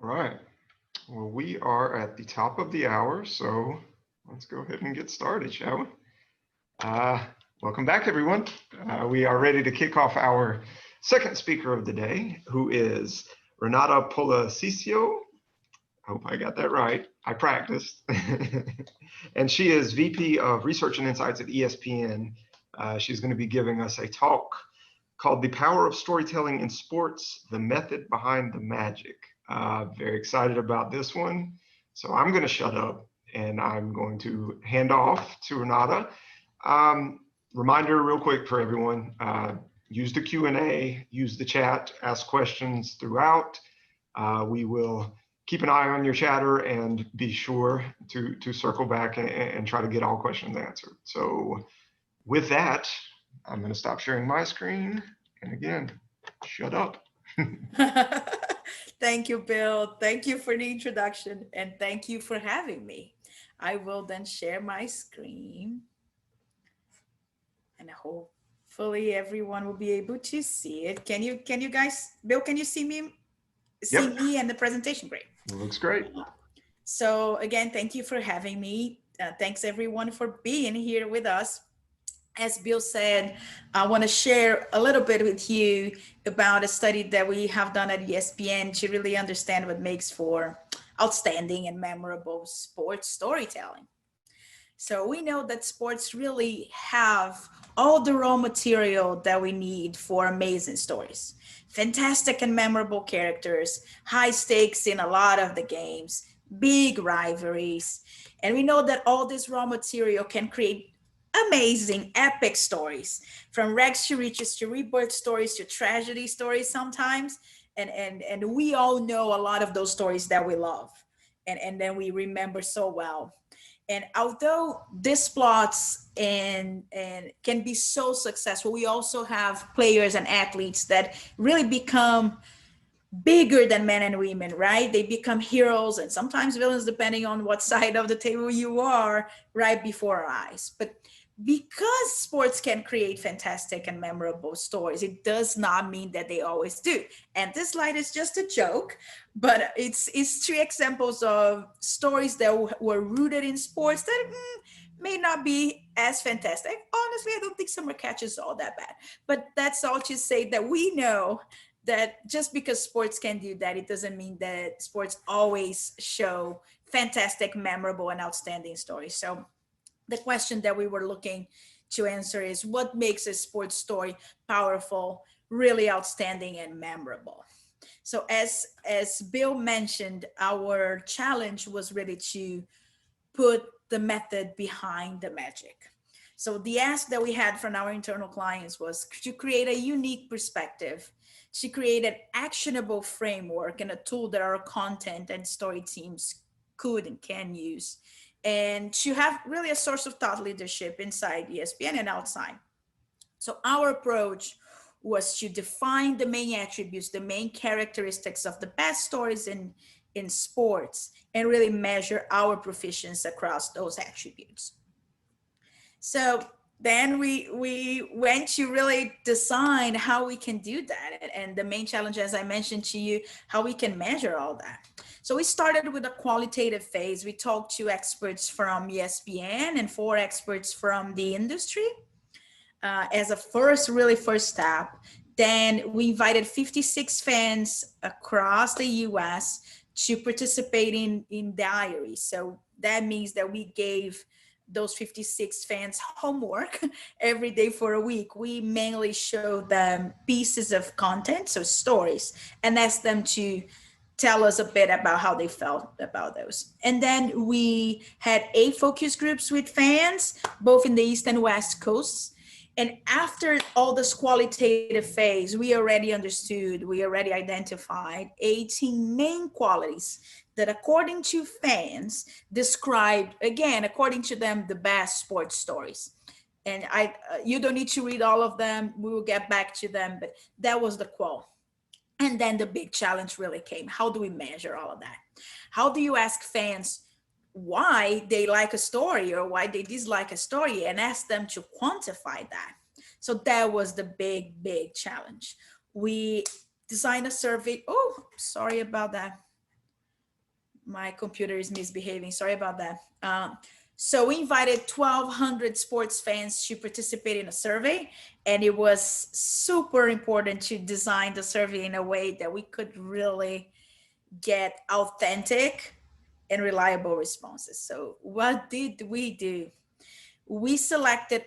All right. Well, we are at the top of the hour, so let's go ahead and get started, shall we? Uh, Welcome back, everyone. We are ready to kick off our second speaker of the day, who is Renata Policicio. I hope I got that right. I practiced. And she is VP of Research and Insights at ESPN. She's going to be giving us a talk called The Power of Storytelling in Sports, the Method Behind the Magic. Very excited about this one. So I'm going to shut up and I'm going to hand off to Renata. Reminder real quick for everyone, use the Q&A, use the chat, ask questions throughout. We will keep an eye on your chatter and be sure to circle back and try to get all questions answered. So with that, I'm going to stop sharing my screen. And again, shut up. Thank you, Bill. Thank you for the introduction and thank you for having me. I will then share my screen and hopefully everyone will be able to see it. Can you guys, Bill, can you see Yep, me and the presentation? Great. looks great. So again, thank you for having me. Thanks everyone for being here with us. As Bill said, I want to share a little bit with you about a study that we have done at ESPN to really understand what makes for outstanding and memorable sports storytelling. So we know that sports really have all the raw material that we need for amazing stories. Fantastic and memorable characters, high stakes in a lot of the games, big rivalries. And we know that all this raw material can create amazing, epic stories, from rags to riches to rebirth stories to tragedy stories sometimes. And we all know a lot of those stories that we love and then we remember so well. And although these plots and can be so successful, we also have players and athletes that really become bigger than men and women, right? They become heroes and sometimes villains, depending on what side of the table you are, right before our eyes. But because sports can create fantastic and memorable stories, it does not mean that they always do. And this slide is just a joke, but it's three examples of stories that were rooted in sports that may not be as fantastic. Honestly, I don't think Summer Catch is all that bad. But that's all to say that we know that just because sports can do that, it doesn't mean that sports always show fantastic, memorable, and outstanding stories. So the question that we were looking to answer is what makes a sports story powerful, really outstanding, and memorable? So as Bill mentioned, our challenge was really to put the method behind the magic. So the ask that we had from our internal clients was to create a unique perspective, to create an actionable framework and a tool that our content and story teams could and can use, and to have really a source of thought leadership inside ESPN and outside. So our approach was to define the main attributes, the main characteristics of the best stories in sports, and really measure our proficiency across those attributes. So then we went to really design how we can do that. And the main challenge, as I mentioned to you, how we can measure all that. So we started with a qualitative phase. We talked to experts from ESPN and four experts from the industry as a really first step. Then we invited 56 fans across the US to participate in diaries. So that means that we gave those 56 fans homework every day for a week. We mainly showed them pieces of content, so stories, and asked them to tell us a bit about how they felt about those. And then we had 8 focus groups with fans, both in the East and West Coasts. And after all this qualitative phase, we already understood, we already identified 18 main qualities that, according to fans, described, again, according to them, the best sports stories. And you don't need to read all of them. We will get back to them, but that was the quote. And then the big challenge really came. How do we measure all of that? How do you ask fans why they like a story or why they dislike a story and ask them to quantify that? So that was the big challenge. We designed a survey. Oh, sorry about that. My computer is misbehaving. Sorry about that. So we invited 1,200 sports fans to participate in a survey, and it was super important to design the survey in a way that we could really get authentic and reliable responses. So what did we do? We selected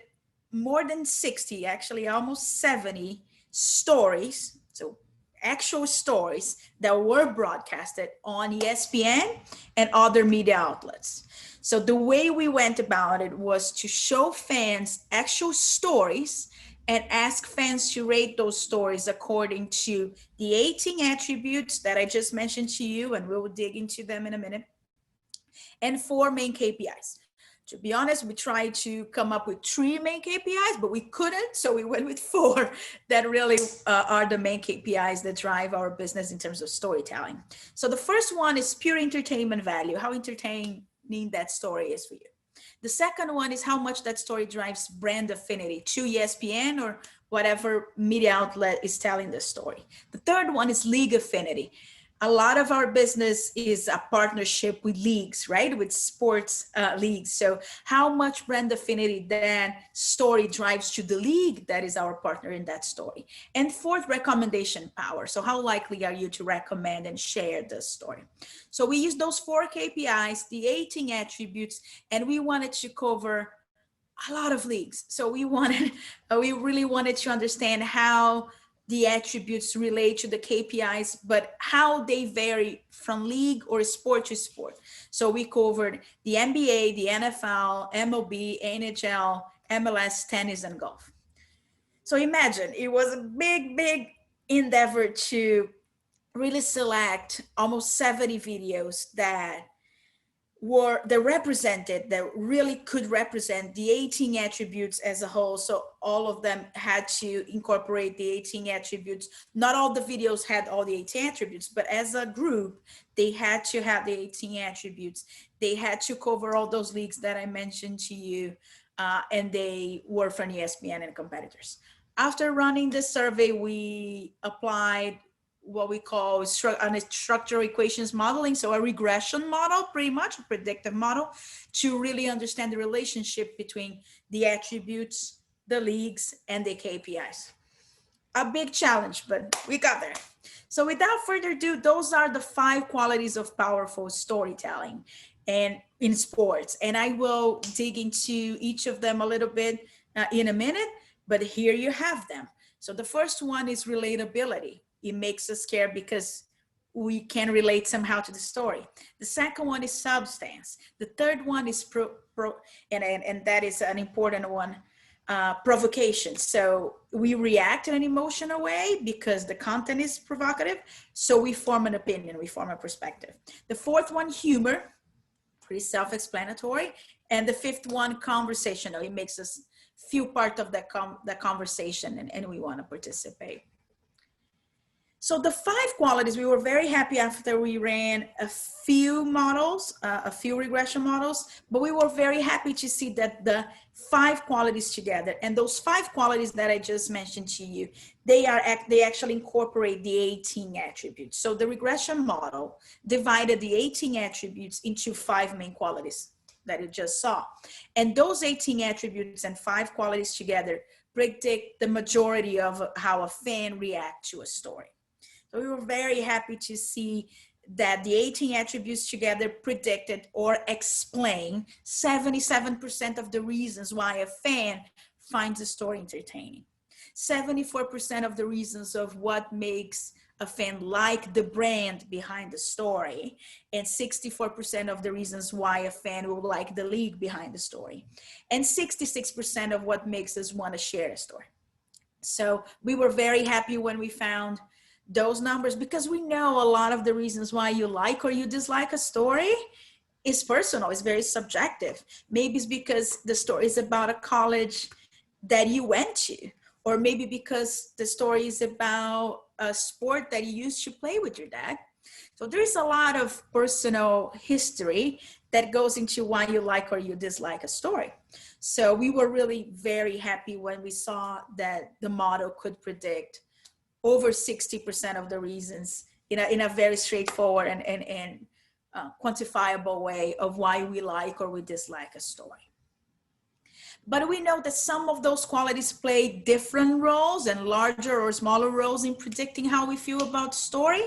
more than 60, actually almost 70 stories. So actual stories that were broadcasted on ESPN and other media outlets. So the way we went about it was to show fans actual stories and ask fans to rate those stories according to the 18 attributes that I just mentioned to you, and we will dig into them in a minute, and 4 main KPIs. To be honest, we tried to come up with 3 main KPIs, but we couldn't. So we went with 4 that really are the main KPIs that drive our business in terms of storytelling. So the first one is pure entertainment value, how entertaining that story is for you. The second one is how much that story drives brand affinity to ESPN or whatever media outlet is telling the story. The third one is league affinity. A lot of our business is a partnership with leagues, right? With sports leagues. So how much brand affinity that story drives to the league that is our partner in that story. And fourth, recommendation power. So how likely are you to recommend and share this story? So we use those 4 KPIs, the 18 attributes, and we wanted to cover a lot of leagues. So we really wanted to understand how the attributes relate to the KPIs, but how they vary from league or sport to sport. So we covered the NBA, the NFL, MLB, NHL, MLS, tennis, and golf. So imagine it was a big endeavor to really select almost 70 videos that represented, that really could represent the 18 attributes as a whole. So all of them had to incorporate the 18 attributes. Not all the videos had all the 18 attributes, but as a group, they had to have the 18 attributes. They had to cover all those leagues that I mentioned to you, and they were from ESPN and competitors. After running this survey, we applied what we call structural equations modeling. So a regression model, pretty much a predictive model, to really understand the relationship between the attributes, the leagues, and the KPIs. A big challenge, but we got there. So without further ado, those are the 5 qualities of powerful storytelling and in sports. And I will dig into each of them a little bit in a minute, but here you have them. So the first one is relatability. It makes us care because we can relate somehow to the story. The second one is substance. The third one is and that is an important one, provocation. So we react in an emotional way because the content is provocative. So we form an opinion, we form a perspective. The fourth one, humor, pretty self-explanatory. And the fifth one, conversational. It makes us feel part of that conversation, and we want to participate. So the 5 qualities, we were very happy after we ran a few models, a few regression models, but we were very happy to see that the 5 qualities together, and those 5 qualities that I just mentioned to you, they actually incorporate the 18 attributes. So the regression model divided the 18 attributes into 5 main qualities that you just saw. And those 18 attributes and 5 qualities together predict the majority of how a fan reacts to a story. So we were very happy to see that the 18 attributes together predicted or explain 77% of the reasons why a fan finds a story entertaining. 74% of the reasons of what makes a fan like the brand behind the story, and 64% of the reasons why a fan will like the league behind the story, and 66% of what makes us want to share a story. So we were very happy when we found those numbers, because we know a lot of the reasons why you like or you dislike a story is personal, it's very subjective. Maybe it's because the story is about a college that you went to, or maybe because the story is about a sport that you used to play with your dad. So there's a lot of personal history that goes into why you like or you dislike a story. So we were really very happy when we saw that the model could predict over 60% of the reasons in a very straightforward and quantifiable way of why we like or we dislike a story. But we know that some of those qualities play different roles and larger or smaller roles in predicting how we feel about the story.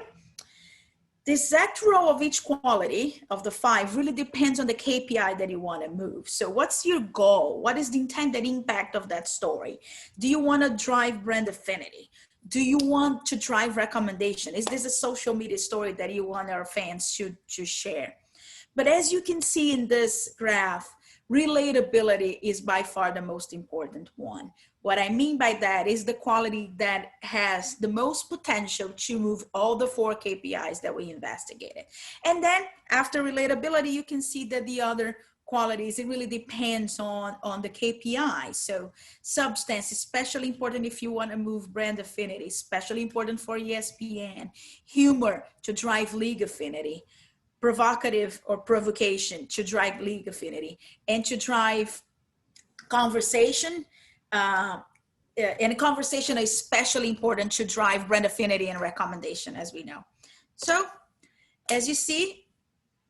The exact role of each quality of the 5 really depends on the KPI that you want to move. So what's your goal? What is the intended impact of that story? Do you want to drive brand affinity? Do you want to drive recommendation? Is this a social media story that you want our fans to share? But as you can see in this graph, relatability is by far the most important one. What I mean by that is the quality that has the most potential to move all the 4 KPIs that we investigated. And then after relatability, you can see that the other qualities, it really depends on the KPI. So substance, especially important if you want to move brand affinity, especially important for ESPN. Humor to drive league affinity. Provocative or provocation to drive league affinity, and to drive conversation. And conversation is especially important to drive brand affinity and recommendation, as we know. So as you see,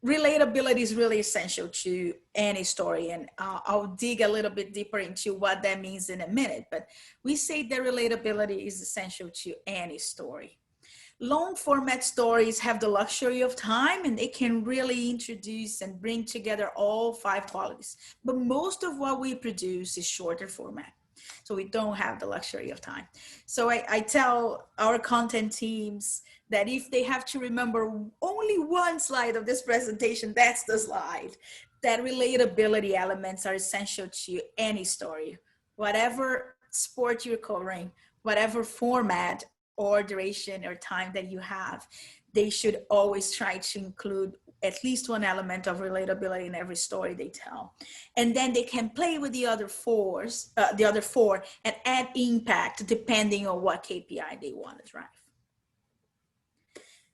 relatability is really essential to any story, and I'll dig a little bit deeper into what that means in a minute, but we say that relatability is essential to any story. Long format stories have the luxury of time, and they can really introduce and bring together all 5 qualities. But most of what we produce is shorter format, so we don't have the luxury of time. So I tell our content teams that if they have to remember only one slide of this presentation, that's the slide. That relatability elements are essential to any story, whatever sport you're covering, whatever format or duration or time that you have. They should always try to include at least one element of relatability in every story they tell. And then they can play with the other 4 and add impact depending on what KPI they want to drive.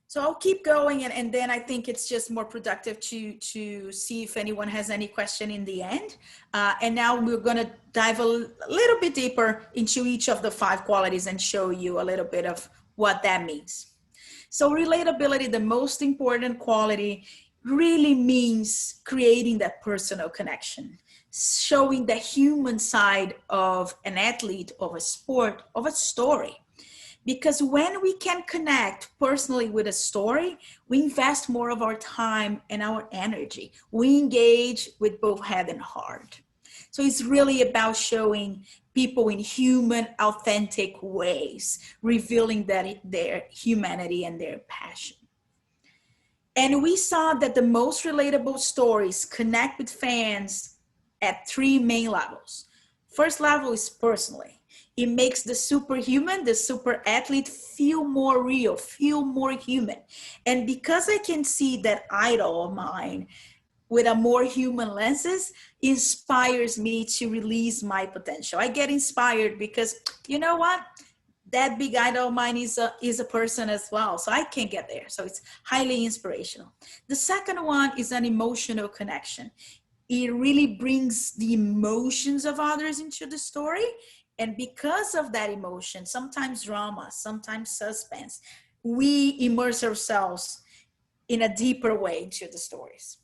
So I'll keep going, and then I think it's just more productive to see if anyone has any question in the end. And now we're going to dive a little bit deeper into each of the 5 qualities and show you a little bit of what that means. So relatability, the most important quality, really means creating that personal connection, showing the human side of an athlete, of a sport, of a story. Because when we can connect personally with a story, we invest more of our time and our energy. We engage with both head and heart. So it's really about showing people in human, authentic ways, revealing their humanity and their passion. And we saw that the most relatable stories connect with fans at 3 main levels. First level is personally. It makes the superhuman, the super athlete, feel more real, feel more human. And because I can see that idol of mine with a more human lenses, inspires me to release my potential. I get inspired because, you know what? That big idol of mine is a person as well. So I can get there. So it's highly inspirational. The second one is an emotional connection. It really brings the emotions of others into the story. And because of that emotion, sometimes drama, sometimes suspense, we immerse ourselves in a deeper way into the stories.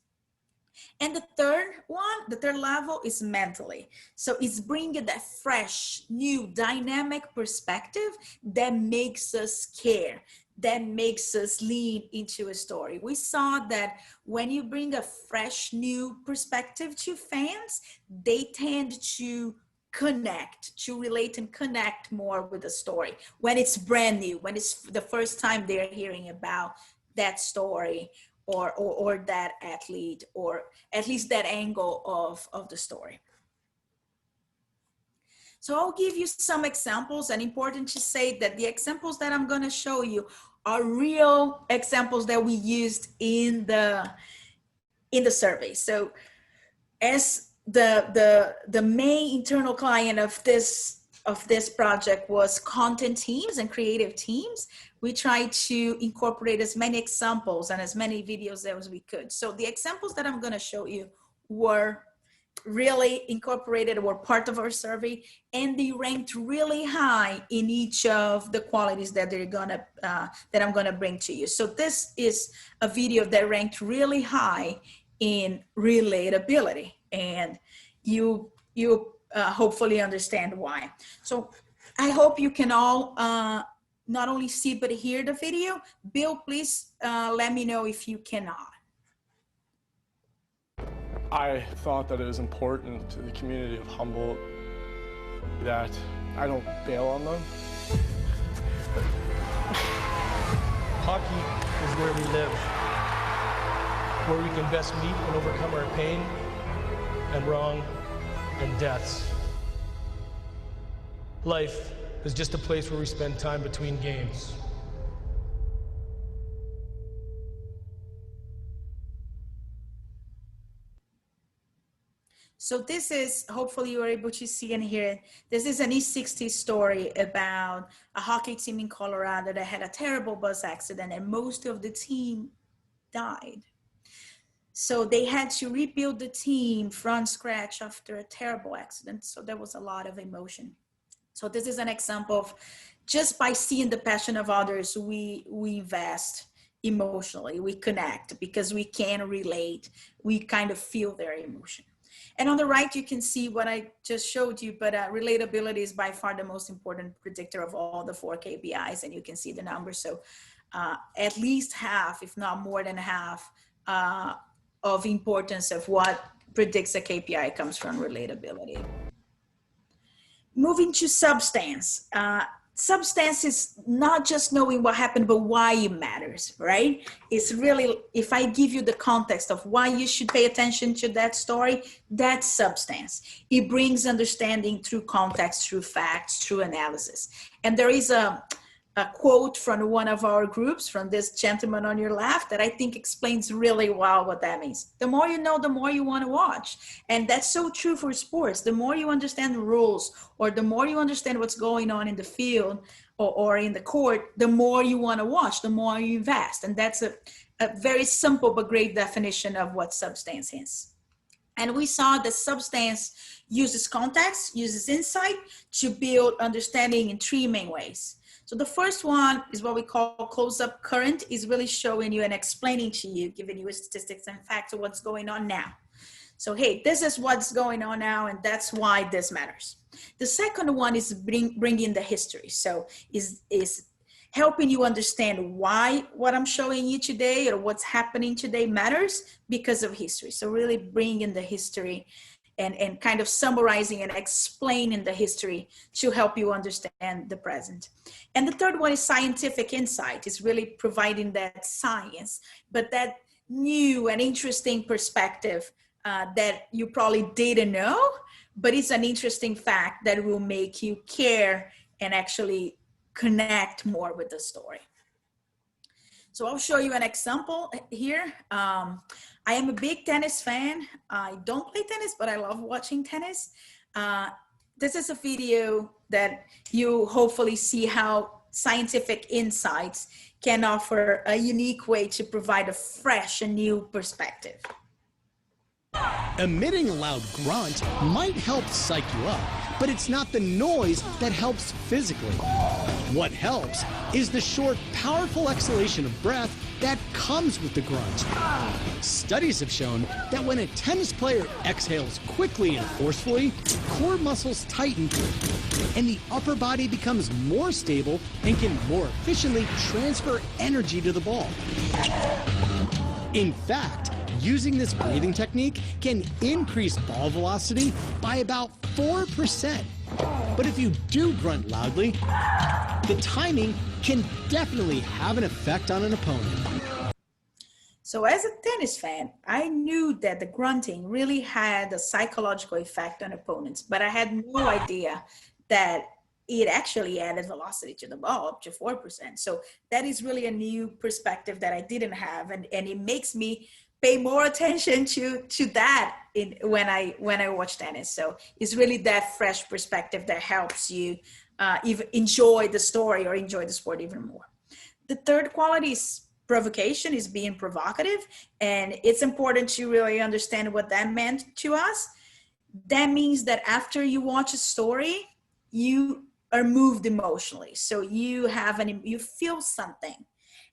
And the third level is mentally. So it's bringing that fresh, new, dynamic perspective that makes us care, that makes us lean into a story. We saw that when you bring a fresh, new perspective to fans, they tend to connect, to relate and connect more with the story. When it's brand new, when it's the first time they're hearing about that story or that athlete, or at least that angle of the story. So I'll give you some examples, and important to say that the examples that I'm going to show you are real examples that we used in the survey. So as the main internal client of this project was content teams and creative teams, we tried to incorporate as many examples and as many videos as we could. So the examples that I'm going to show you were really incorporated or part of our survey, and they ranked really high in each of the qualities that they're gonna that I'm gonna bring to you. So this is a video that ranked really high in relatability, and you hopefully understand why. So I hope you can all not only see but hear the video. Bill, please let me know if you cannot. I thought that it was important to the community of Humboldt that I don't bail on them. Hockey is where we live, where we can best meet and overcome our pain and wrong and deaths. Life is just a place where we spend time between games. So this is, hopefully you were able to see and hear, this is an East 60 story about a hockey team in Colorado that had a terrible bus accident and most of the team died. So they had to rebuild the team from scratch after a terrible accident. So there was a lot of emotion. So this is an example of just by seeing the passion of others, we invest emotionally, we connect because we can relate, we kind of feel their emotion. And on the right, you can see what I just showed you, but relatability is by far the most important predictor of all the 4 KPIs, and you can see the numbers. So at least half, if not more than half, of importance of what predicts a KPI comes from relatability. Moving to substance. Substance is not just knowing what happened, but why it matters, right? It's really, if I give you the context of why you should pay attention to that story, that's substance. It brings understanding through context, through facts, through analysis. And there is a quote from one of our groups, from this gentleman on your left, that I think explains really well what that means. The more you know, the more you want to watch. And that's so true for sports. The more you understand the rules, or the more you understand what's going on in the field or in the court, the more you want to watch, the more you invest. And that's a very simple but great definition of what substance is. And we saw that substance uses context, uses insight to build understanding in 3 main ways. So the first one is what we call close-up current, is really showing you and explaining to you, giving you statistics and facts of what's going on now. So, hey, this is what's going on now, and that's why this matters. The second one is bringing the history. So is helping you understand why what I'm showing you today or what's happening today matters because of history. So really bringing the history and kind of summarizing and explaining the history to help you understand the present. And the third one is scientific insight. It's really providing that science, but that new and interesting perspective that you probably didn't know, but it's an interesting fact that will make you care and actually connect more with the story. So I'll show you an example here. I am a big tennis fan. I don't play tennis, but I love watching tennis. This is a video that you hopefully see how scientific insights can offer a unique way to provide a fresh and new perspective. Emitting a loud grunt might help psych you up, but it's not the noise that helps physically. What helps is the short, powerful exhalation of breath that comes with the grunt. Studies have shown that when a tennis player exhales quickly and forcefully, core muscles tighten and the upper body becomes more stable and can more efficiently transfer energy to the ball. In fact, using this breathing technique can increase ball velocity by about 4%. But if you do grunt loudly, the timing can definitely have an effect on an opponent. So as a tennis fan, I knew that the grunting really had a psychological effect on opponents, but I had no idea that it actually added velocity to the ball up to 4%. So that is really a new perspective that I didn't have, and it makes me pay more attention to that when I watch tennis. So it's really that fresh perspective that helps you even enjoy the story or enjoy the sport even more. The third quality is provocation, is being provocative, and it's important to really understand what that meant to us. that means that after you watch a story, you are moved emotionally. So you feel something,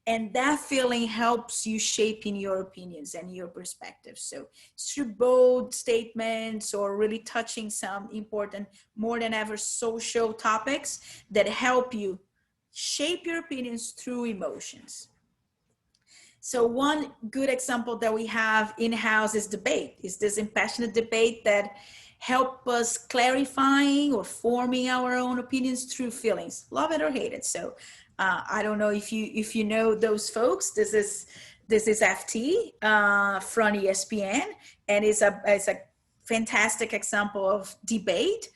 and that feeling helps you shaping your opinions and your perspectives. So through bold statements or really touching some important, more than ever, social topics that help you shape your opinions through emotions. So one good example that we have in-house is debate, is this impassioned debate that help us clarifying or forming our own opinions through feelings, love it or hate it. So I don't know if you know those folks. This is FT from ESPN, and it's a fantastic example of debate.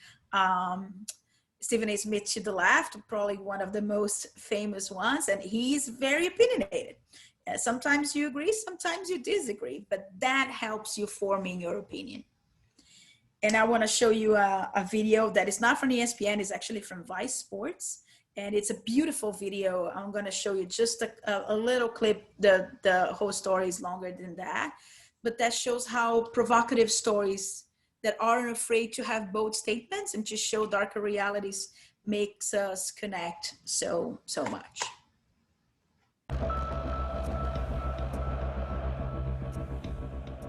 Stephen A. Smith to the left, probably one of the most famous ones, and he's very opinionated. Sometimes you agree, sometimes you disagree, but that helps you forming your opinion. And I want to show you a video that is not from ESPN, it's actually from Vice Sports. And it's a beautiful video. I'm going to show you just a little clip. The whole story is longer than that, but that shows how provocative stories that aren't afraid to have bold statements and to show darker realities makes us connect so much.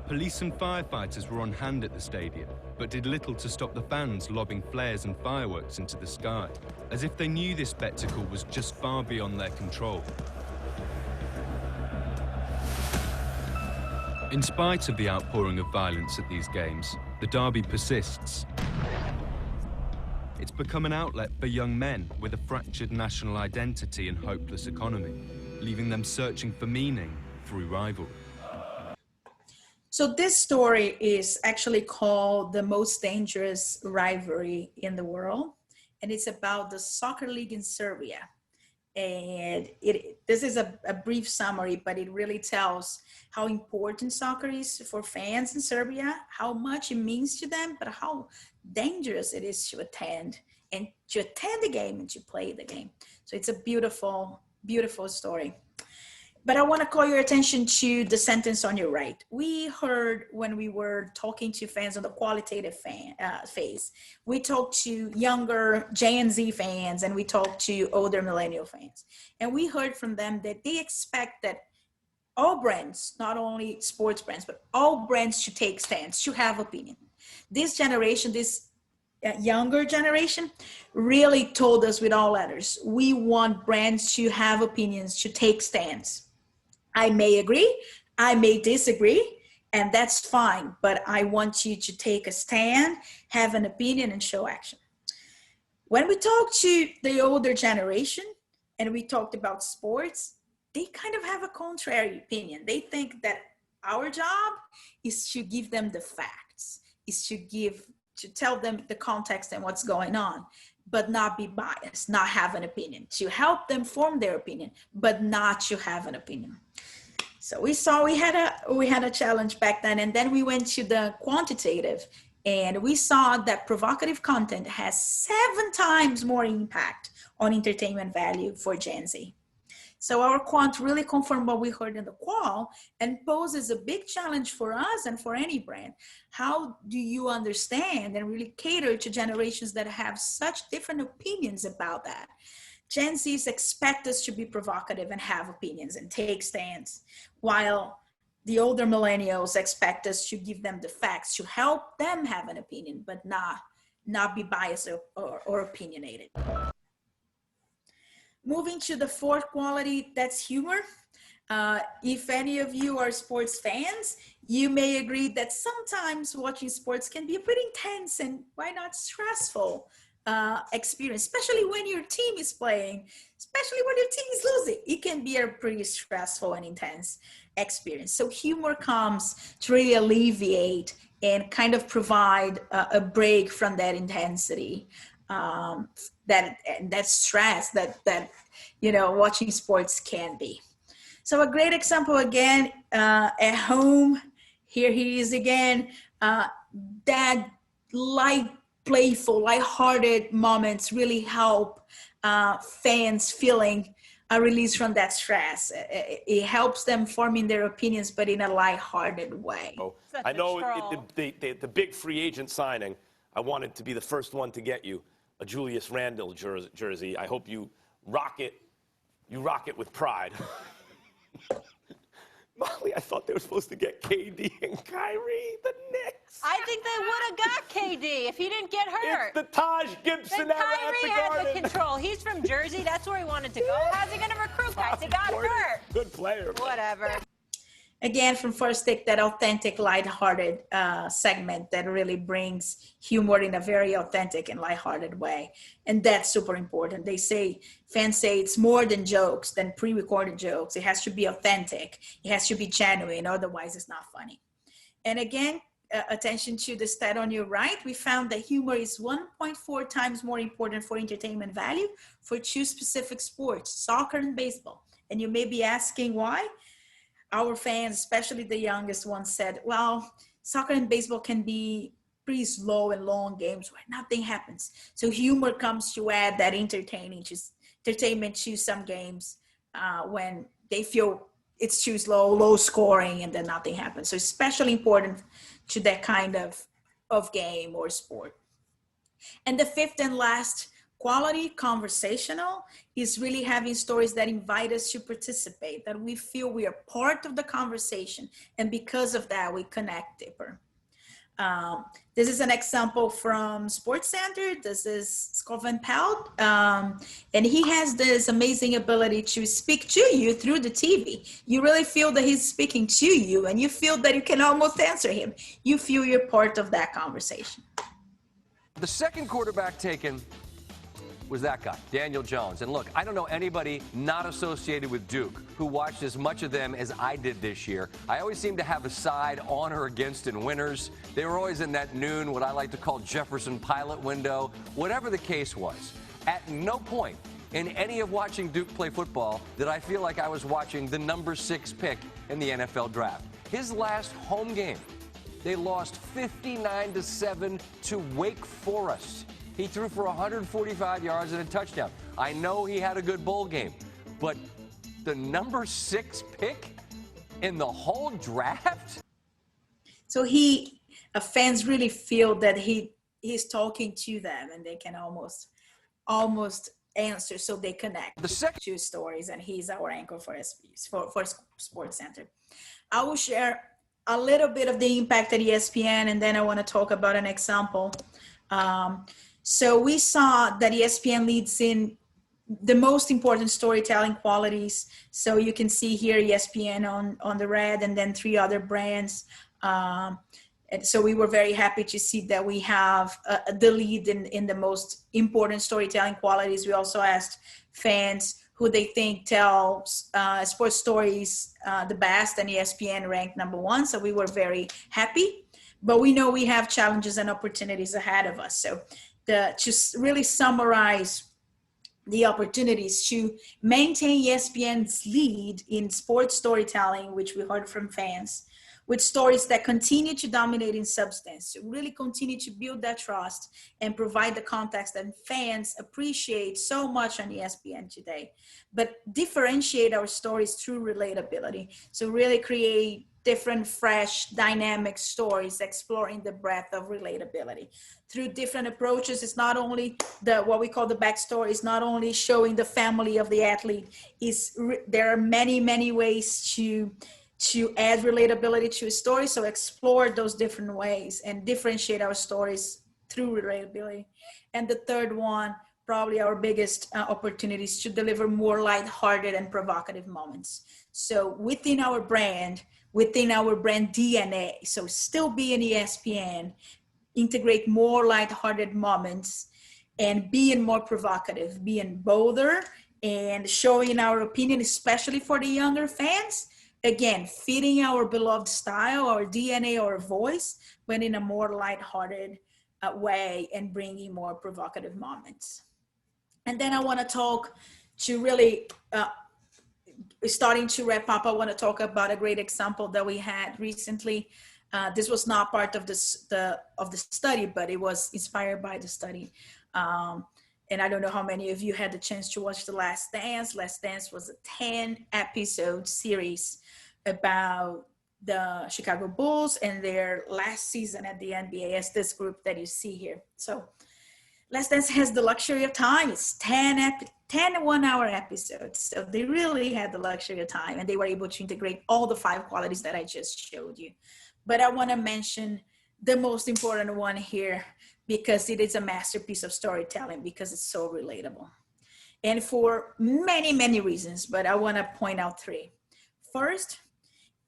Police and firefighters were on hand at the stadium, but did little to stop the fans lobbing flares and fireworks into the sky, as if they knew this spectacle was just far beyond their control. In spite of the outpouring of violence at these games, the derby persists. It's become an outlet for young men with a fractured national identity and hopeless economy, leaving them searching for meaning through rivalry. So this story is actually called The Most Dangerous Rivalry in the World, and it's about the soccer league in Serbia. And this is a brief summary, but it really tells how important soccer is for fans in Serbia, how much it means to them, but how dangerous it is to attend the game and to play the game. So it's a beautiful, beautiful story. But I want to call your attention to the sentence on your right. We heard when we were talking to fans on the qualitative phase, we talked to younger Gen Z fans and we talked to older millennial fans. And we heard from them that they expect that all brands, not only sports brands, but all brands should take stands, should have opinion. This generation, this younger generation really told us with all letters, we want brands to have opinions, to take stands. I may agree, I may disagree, and that's fine, but I want you to take a stand, have an opinion, and show action. When we talk to the older generation and we talked about sports, they kind of have a contrary opinion. They think that our job is to give them the facts, is to tell them the context and what's going on, but not be biased, not have an opinion, to help them form their opinion, but not to have an opinion. So we saw we had a challenge back then, and then we went to the quantitative, and we saw that provocative content has 7 times more impact on entertainment value for Gen Z. So our quant really confirmed what we heard in the qual and poses a big challenge for us and for any brand. How do you understand and really cater to generations that have such different opinions about that? Gen Zs expect us to be provocative and have opinions and take stands, while the older millennials expect us to give them the facts to help them have an opinion, but not be biased or opinionated. Moving to the fourth quality, that's humor. If any of you are sports fans, you may agree that sometimes watching sports can be a pretty intense and why not stressful experience, especially when your team is playing, especially when your team is losing. It can be a pretty stressful and intense experience. So humor comes to really alleviate and kind of provide a break from that intensity, that stress that watching sports can be. So a great example again, at home, here he is again, that playful, lighthearted moments really help fans feeling a release from that stress. It helps them forming their opinions, but in a lighthearted way. I know the big free agent signing, I wanted to be the first one to get you a Julius Randle jersey. I hope you rock it. You rock it with pride. Molly, I thought they were supposed to get KD and Kyrie, the Knicks. I think they would have got KD if he didn't get hurt. It's the Taj Gibson era at Kyrie the had Garden. the control. He's from Jersey. That's where he wanted to go. How's he going to recruit guys? He got hurt. Good player. Whatever. Again, from First Take, that authentic, lighthearted segment that really brings humor in a very authentic and lighthearted way. And that's super important. Fans say it's more than jokes, than pre-recorded jokes. It has to be authentic. It has to be genuine. Otherwise, it's not funny. And again, attention to the stat on your right, we found that humor is 1.4 times more important for entertainment value for two specific sports, soccer and baseball. And you may be asking why? Our fans, especially the youngest ones, said, well, soccer and baseball can be pretty slow and long games where nothing happens. So humor comes to add that entertainment to some games when they feel it's too slow, low scoring, and then nothing happens. So especially important to that kind of game or sport. And the fifth and last quality, conversational, is really having stories that invite us to participate, that we feel we are part of the conversation. And because of that, we connect deeper. This is an example from Sports Center. This is Scoven Pelt. And he has this amazing ability to speak to you through the TV. You really feel that he's speaking to you, and you feel that you can almost answer him. You feel you're part of that conversation. The second quarterback taken was that guy, Daniel Jones. And look, I don't know anybody not associated with Duke who watched as much of them as I did this year. I always seem to have a side on or against in winners. They were always in that noon, what I like to call Jefferson Pilot window. Whatever the case was, at no point in any of watching Duke play football did I feel like I was watching the number 6 pick in the NFL draft. His last home game, they lost 59-7 to Wake Forest. He threw for 145 yards and a touchdown. I know he had a good bowl game, but the number 6 pick in the whole draft? So fans really feel that he's talking to them, and they can almost answer, so they connect the two stories, and he's our anchor for Sports Center. I will share a little bit of the impact at ESPN, and then I want to talk about an example. So we saw that ESPN leads in the most important storytelling qualities. So you can see here ESPN on the red, and then 3 other brands. And so we were very happy to see that we have the lead in the most important storytelling qualities. We also asked fans who they think tells sports stories the best, and ESPN ranked number 1. So we were very happy, but we know we have challenges and opportunities ahead of us. So to really summarize the opportunities to maintain ESPN's lead in sports storytelling, which we heard from fans, with stories that continue to dominate in substance, really continue to build that trust and provide the context that fans appreciate so much on ESPN today, but differentiate our stories through relatability. So really create different, fresh, dynamic stories, exploring the breadth of relatability. Through different approaches, it's not only what we call the backstory, it's not only showing the family of the athlete, there are many, many ways to add relatability to a story. So explore those different ways and differentiate our stories through relatability. And the third one, probably our biggest opportunity, is to deliver more lighthearted and provocative moments. So within our brand DNA, so still be an ESPN, integrate more lighthearted moments and being more provocative, being bolder and showing our opinion, especially for the younger fans. Again, fitting our beloved style, our DNA, our voice, but in a more lighthearted way, and bringing more provocative moments. And then I want to talk to really, starting to wrap up, I want to talk about a great example that we had recently. This was not part of the study, but it was inspired by the study. And I don't know how many of you had the chance to watch The Last Dance. Last Dance was a 10-episode series about the Chicago Bulls and their last season at the NBA as this group that you see here. So Last Dance has the luxury of time. It's 10 one-hour episodes. So they really had the luxury of time, and they were able to integrate all the 5 qualities that I just showed you. But I want to mention the most important one here, because it is a masterpiece of storytelling, because it's so relatable. And for many, many reasons, but I want to point out 3. First,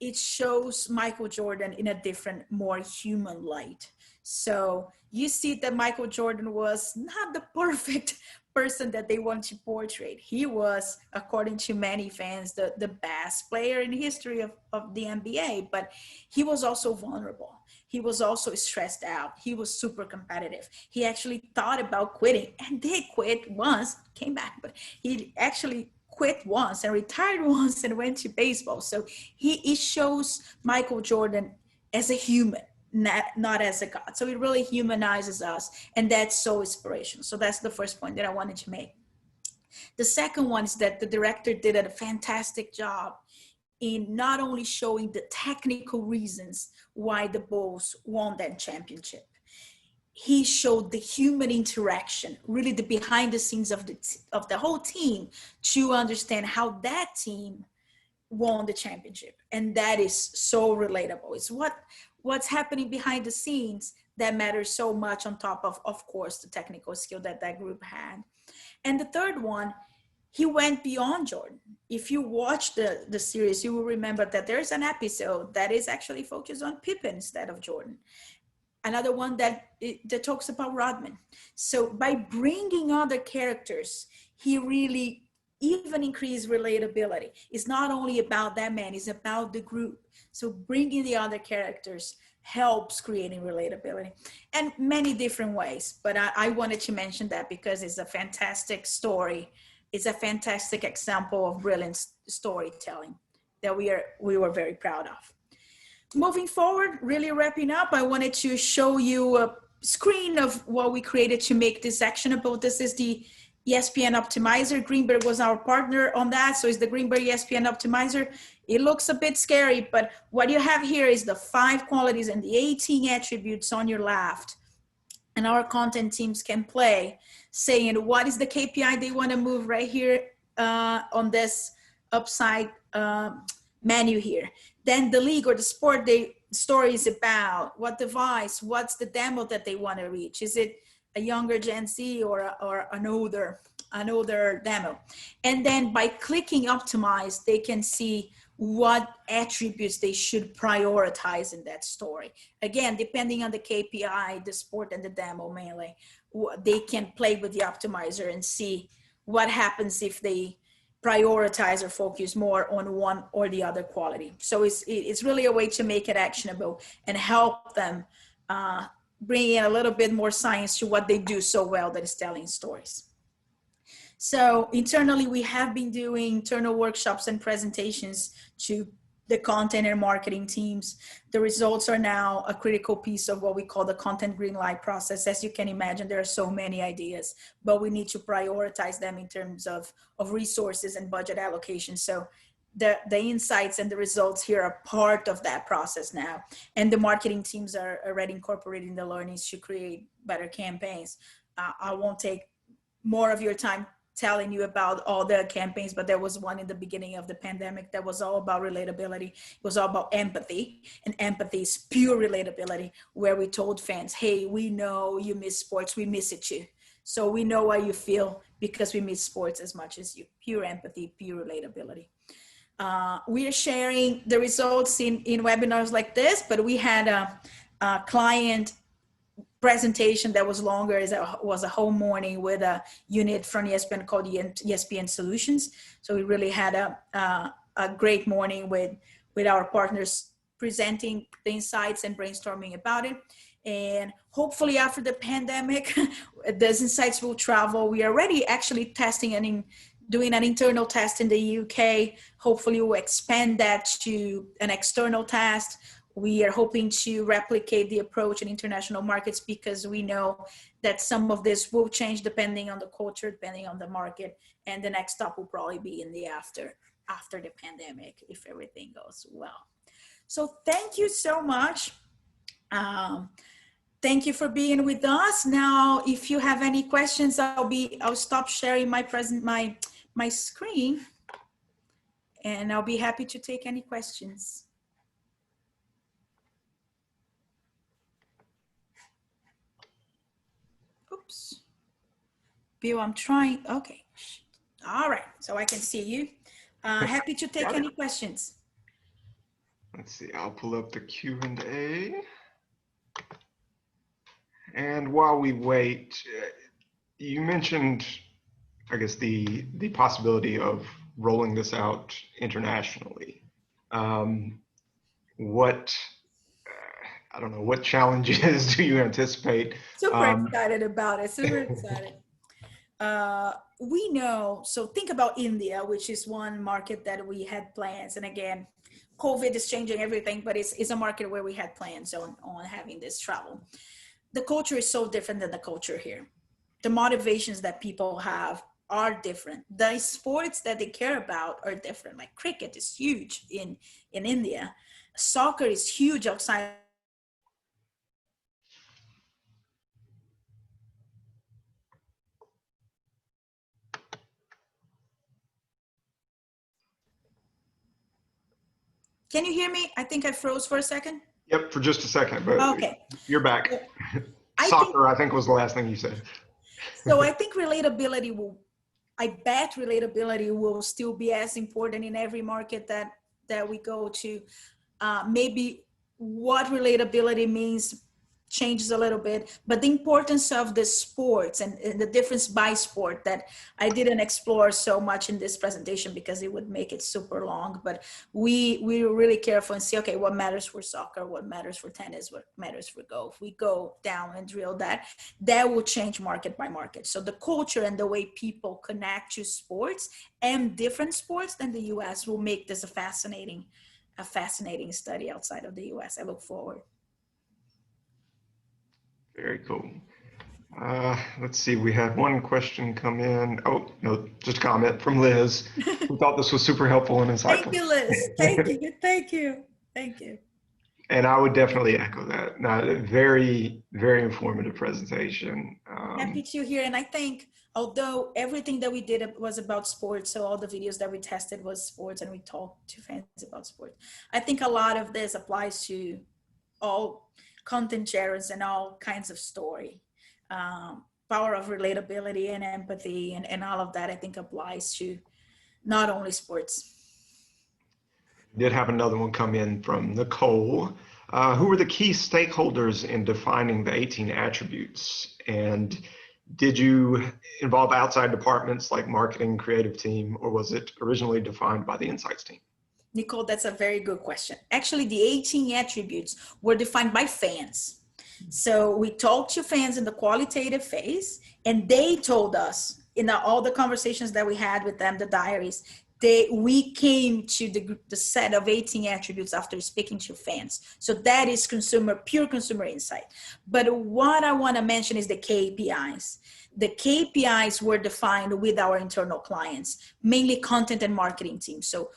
it shows Michael Jordan in a different, more human light. So you see that Michael Jordan was not the perfect person that they want to portray. He was, according to many fans, the best player in the history of the NBA, but he was also vulnerable. He was also stressed out. He was super competitive. He actually thought about quitting and did quit once, came back, but he actually quit once and retired once and went to baseball. So it shows Michael Jordan as a human, not as a god. So it really humanizes us, and that's so inspirational. So that's the first point that I wanted to make. The second one is that the director did a fantastic job in not only showing the technical reasons why the Bulls won that championship. He showed the human interaction, really the behind the scenes of the whole team, to understand how that team won the championship. And that is so relatable. It's what's happening behind the scenes that matters so much, on top of course, the technical skill that group had. And the third one, he went beyond Jordan. If you watch the series, you will remember that there's an episode that is actually focused on Pippen instead of Jordan. Another one that talks about Rodman. So by bringing other characters, he really even increased relatability. It's not only about that man, it's about the group. So bringing the other characters helps creating relatability, and many different ways. But I wanted to mention that because it's a fantastic story. It's a fantastic example of brilliant storytelling that we were very proud of. Moving forward, really wrapping up, I wanted to show you a screen of what we created to make this actionable. This is the ESPN Optimizer. Greenberg was our partner on that. So it's the Greenberg ESPN Optimizer. It looks a bit scary, but what you have here is the 5 qualities and the 18 attributes on your left. And our content teams can play, saying what is the KPI they want to move right here on this upside menu here. Then the league or the sport story is about, what device, what's the demo that they want to reach. Is it a younger Gen Z or an older demo? And then by clicking optimize, they can see what attributes they should prioritize in that story. Again, depending on the KPI, the sport and the demo mainly, they can play with the optimizer and see what happens if they prioritize or focus more on one or the other quality. So it's really a way to make it actionable and help them bring in a little bit more science to what they do so well, that is telling stories. So internally, we have been doing internal workshops and presentations to the content and marketing teams. The results are now a critical piece of what we call the content green light process. As you can imagine, there are so many ideas, but we need to prioritize them in terms of resources and budget allocation. So the insights and the results here are part of that process now. And the marketing teams are already incorporating the learnings to create better campaigns. I won't take more of your time telling you about all the campaigns, but there was one in the beginning of the pandemic that was all about relatability. It was all about empathy, and empathy is pure relatability, where we told fans, hey, we know you miss sports, we miss it too. So we know how you feel because we miss sports as much as you. Pure empathy, pure relatability. We are sharing the results in webinars like this, but we had a client presentation that was longer. It was a whole morning with a unit from ESPN called ESPN Solutions. So we really had a great morning with our partners presenting the insights and brainstorming about it. And hopefully after the pandemic, those insights will travel. We are already actually testing and doing an internal test in the UK. Hopefully we'll expand that to an external test. We are hoping to replicate the approach in international markets because we know that some of this will change depending on the culture, depending on the market. And the next stop will probably be in the after the pandemic, if everything goes well. So thank you so much. Thank you for being with us. Now, if you have any questions, I'll stop sharing my screen, and I'll be happy to take any questions. Oops. Bill, I'm trying. Okay. All right. So I can see you. Happy to take any questions. Let's see. I'll pull up the Q&A. And while we wait, you mentioned, I guess, the possibility of rolling this out internationally. I don't know, what challenges do you anticipate? Super excited about it. Super excited. We know, so think about India, which is one market that we had plans. And again, COVID is changing everything, but it's a market where we had plans on having this travel. The culture is so different than the culture here. The motivations that people have are different. The sports that they care about are different. Like cricket is huge in India. Soccer is huge outside. Can you hear me? I think I froze for a second. Yep, for just a second, but okay. You're back. Soccer, I think, was the last thing you said. So I think relatability will still be as important in every market that we go to. Maybe what relatability means changes a little bit, but the importance of the sports and the difference by sport that I didn't explore so much in this presentation because it would make it super long, but we were really careful and see, okay, what matters for soccer, what matters for tennis, what matters for golf. We go down and drill that will change market by market. So the culture and the way people connect to sports and different sports than the US will make this a fascinating study outside of the US. I look forward. Very cool. Let's see, we had one question come in. Oh, no, just a comment from Liz, who thought this was super helpful and insightful. Thank you, Liz. Thank you. Thank you. Thank you. And I would definitely echo that. Very, very informative presentation. Happy to hear. And I think, although everything that we did was about sports, so all the videos that we tested was sports and we talked to fans about sports, I think a lot of this applies to all content sharers and all kinds of story. Power of relatability and empathy and all of that, I think, applies to not only sports. Did have another one come in from Nicole. Who were the key stakeholders in defining the 18 attributes? And did you involve outside departments like marketing, creative team, or was it originally defined by the insights team? Nicole, that's a very good question. Actually, the 18 attributes were defined by fans. So we talked to fans in the qualitative phase, and they told us in all the conversations that we had with them, the diaries, we came to the set of 18 attributes after speaking to fans. So that is pure consumer insight. But what I want to mention is the KPIs. The KPIs were defined with our internal clients, mainly content and marketing teams. So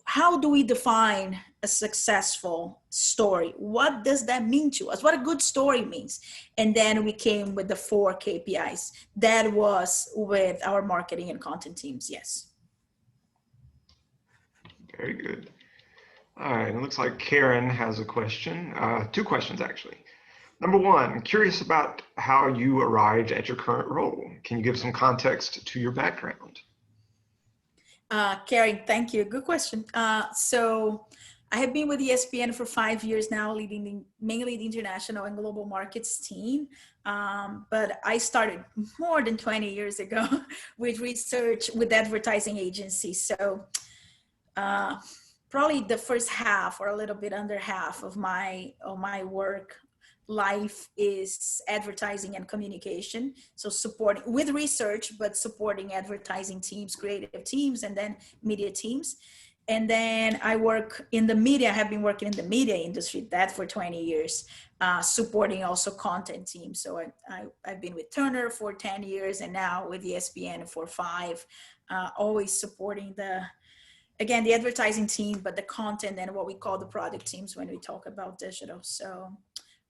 how do we define a successful story? What does that mean to us? What a good story means. And then we came with the 4 KPIs. That was with our marketing and content teams, yes. Very good. All right, it looks like Karen has a question, 2 questions actually. Number 1, curious about how you arrived at your current role. Can you give some context to your background? Karen, thank you. Good question. So I have been with ESPN for 5 years now, leading mainly the international and global markets team. But I started more than 20 years ago with research with advertising agencies. So probably the first half or a little bit under half of my work life is advertising and communication. So supporting with research, but supporting advertising teams, creative teams, and then media teams. And then I work in the media. I have been working in the media industry, that for 20 years, supporting also content teams. So I've been with Turner for 10 years and now with ESPN for 5, always supporting the advertising team, but the content and what we call the product teams when we talk about digital. So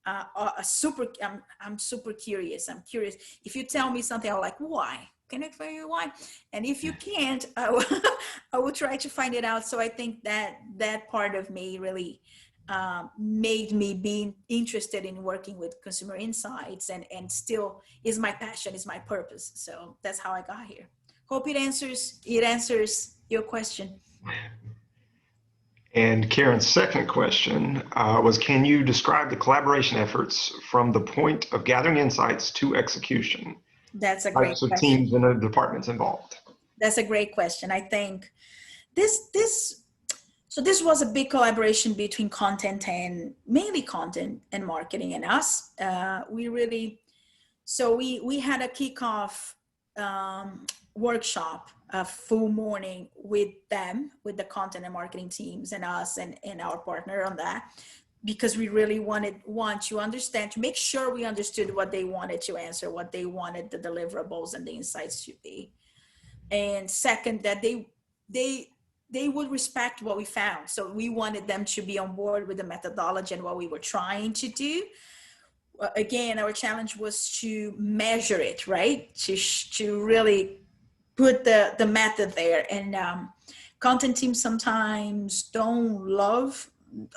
I'm super curious. I'm curious. If you tell me something, I'm like, why? Can I explain you why? And if you can't, I will try to find it out. So I think that part of me really made me be interested in working with consumer insights, and still is my passion, is my purpose. So that's how I got here. Hope it answers your question. And Karen's second question was, can you describe the collaboration efforts from the point of gathering insights to execution? That's a great Types of question. teams and the departments involved. That's a great question. I think this was a big collaboration between mainly content and marketing and us. We had a kickoff workshop, a full morning with them, with the content and marketing teams and us and our partner on that, because we really want to understand, to make sure we understood what they wanted to answer, what they wanted the deliverables and the insights to be. And second, that they would respect what we found. So we wanted them to be on board with the methodology and what we were trying to do. Again, our challenge was to measure it, right? To really put the method there. And content teams sometimes don't love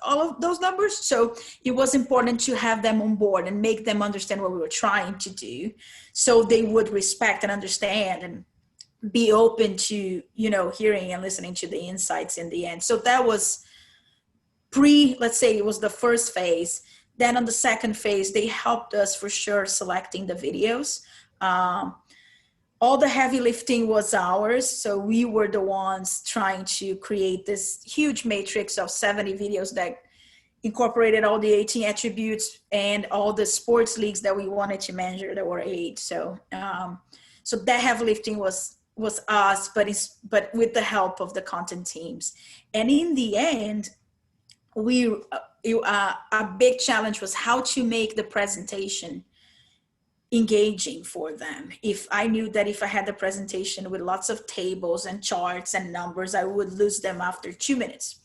all of those numbers. So it was important to have them on board and make them understand what we were trying to do, so they would respect and understand and be open to, hearing and listening to the insights in the end. So that was let's say it was the first phase. Then on the second phase, they helped us for sure selecting the videos. All the heavy lifting was ours. So we were the ones trying to create this huge matrix of 70 videos that incorporated all the 18 attributes and all the sports leagues that we wanted to measure. There were 8. So that heavy lifting was us, but with the help of the content teams. And in the end, a big challenge was how to make the presentation engaging for them. If I knew that if I had the presentation with lots of tables and charts and numbers, I would lose them after 2 minutes.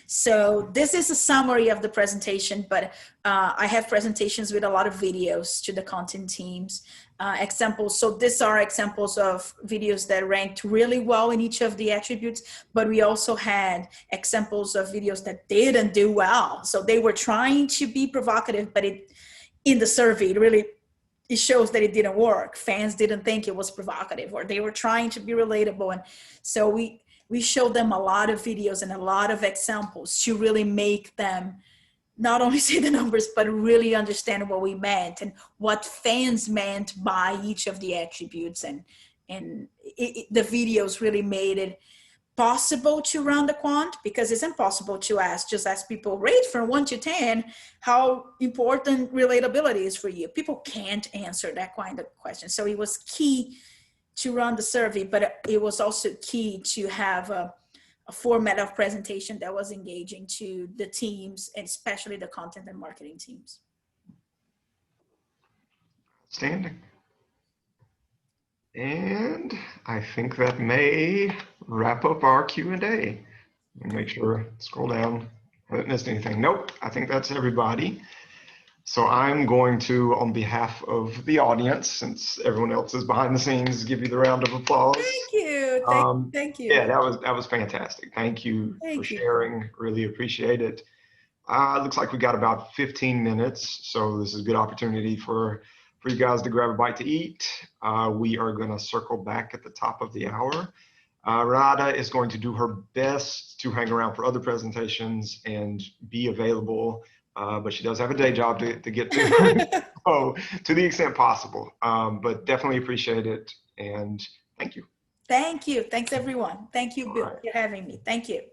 So this is a summary of the presentation, but I have presentations with a lot of videos to the content teams, examples. So these are examples of videos that ranked really well in each of the attributes, but we also had examples of videos that didn't do well. So they were trying to be provocative, but in the survey, it shows that it didn't work. Fans didn't think it was provocative, or they were trying to be relatable. And so we showed them a lot of videos and a lot of examples to really make them not only see the numbers, but really understand what we meant and what fans meant by each of the attributes. And the videos really made it possible to run the quant, because it's impossible to just ask people, rate from 1 to 10 how important relatability is for you. People can't answer that kind of question. So it was key to run the survey, but it was also key to have a format of presentation that was engaging to the teams, and especially the content and marketing teams. Outstanding. And I think that may wrap up our Q&A. Make sure, scroll down, I haven't missed anything. Nope, I think that's everybody. So I'm going to, on behalf of the audience, since everyone else is behind the scenes, give you the round of applause. Thank you. Thank you. Yeah, that was fantastic. Thank you for sharing. Really appreciate it. Looks like we got about 15 minutes, so this is a good opportunity for you guys to grab a bite to eat. We are going to circle back at the top of the hour. Renata is going to do her best to hang around for other presentations and be available, but she does have a day job to get to, so to the extent possible. But definitely appreciate it, and thank you. Thank you. Thanks, everyone. Thank you, Bill, right. for having me. Thank you.